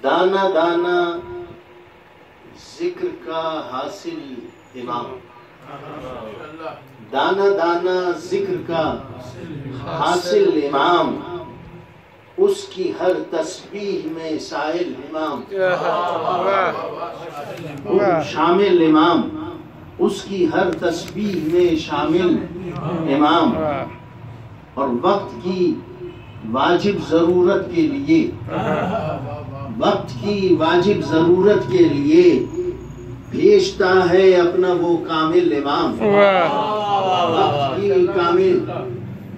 दाना दाना जिक्र का हासिल इमाम, दाना दाना जिक्र का हासिल इमाम, उसकी हर तस्बीह में शामिल इमाम, शामिल इमाम, उसकी हर तस्बीह में शामिल इमाम। और वक्त की वाजिब जरूरत के लिए, वक्त की वाजिब जरूरत के लिए भेजता है अपना वो कामिल इमाम।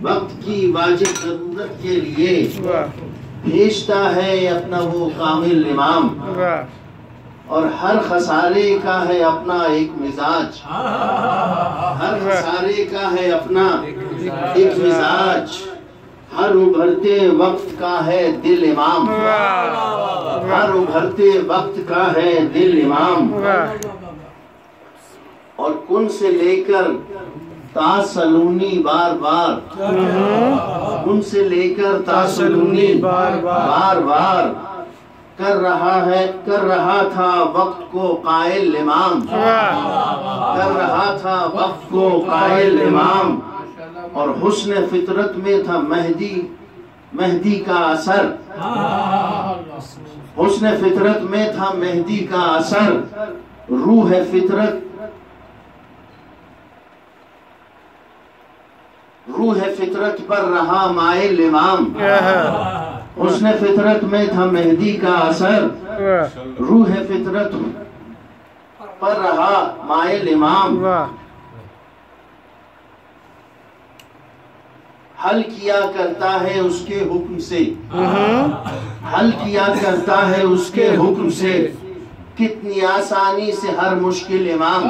वक्त की वाजिब जरूरत के लिए भेजता है अपना वो कामिल इमाम। और हर खसारे का है अपना एक मिजाज, हर खसारे का है अपना एक मिजाज, हर उभरते वक्त का है दिल इमाम, हर उभरते वक्त का है दिल इमाम। और कुन से लेकर तासलूनी बार बार, कुन से लेकर तासलूनी बार बार कर रहा था वक्त को कायल इमाम, कर रहा था वक्त को कायल इमाम। और हुस्न फितरत में था मेहदी का असर, हुस्न फितरत में था मेहदी का असर। रूह फितरत पर रहा माइल इमाम, हुस्न फितरत में था मेहदी का असर। रूह फितरत पर रहा माइल इमाम। हल किया करता है उसके हुक्म से, हल किया करता है उसके हुक्म से, कितनी आसानी से हर मुश्किल इमाम।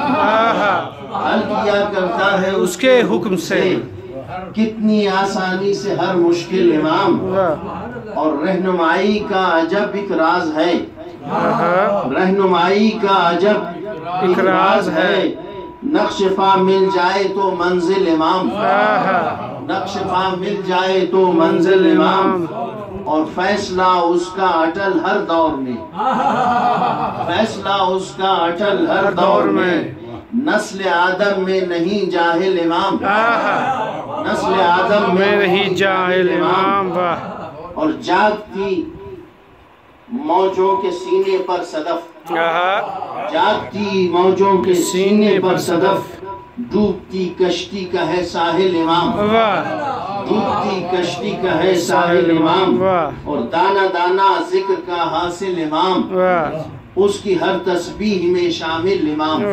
हल किया करता है उसके हुक्म से, कितनी आसानी से हर मुश्किल इमाम। और रहनुमाई का अजब एक राज है, रहनुमाई का अजब एक राज है। नक्शफा मिल जाए तो मंजिल इमाम, नक्शफा मिल जाए तो मंजिल इमाम। और फैसला उसका अटल हर दौर में, फैसला उसका अटल हर दौर में। नस्ल आदम में नहीं जाहिल इमाम, नस्ल आदम में नहीं जाहिल इमाम। और जागती मौजों के सीने पर सदफ, जागती मौजों के सीने पर सदफ। डूबती कश्ती का है साहिल इमाम, डूबती कश्ती का है साहिल इमाम। और दाना दाना जिक्र का हासिल इमाम, उसकी हर तस्बीह में शामिल इमाम।